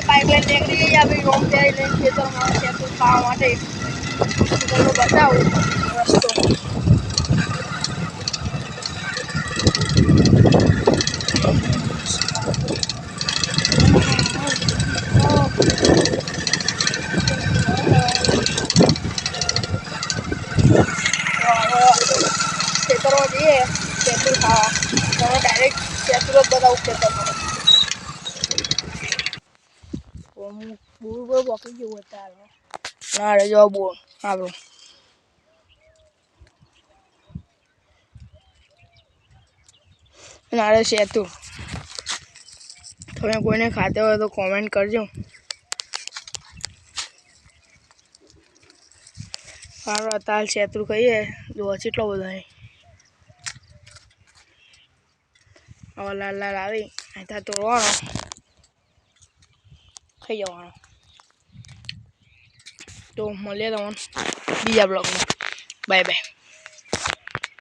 bike લઈને નીકળી ગયા ભાઈ રોમ લઈને ખેતરમાં ખેતર ખાવા માટે બતાવું રસ્તો ખેતરો જઈએ ખેતર ખાવા તમે ડાયરેક્ટ ખેતર જ બતાવું ખેતરમાં બહુ બાકી જેવું અત્યારે ના રે જો બોલ આપણું નારે સેતુ તમે કોઈને ખાતે હોય તો કોમેન્ટ કરજો મારો અત્યારે સેતુ કહીએ જો કેટલો બધો હવે લાલ લાલ આવી ત્યાં તોડવાનો ખાઈ જવાનો તો મળીએ તમને બીજા બ્લોગમાં બાય બાય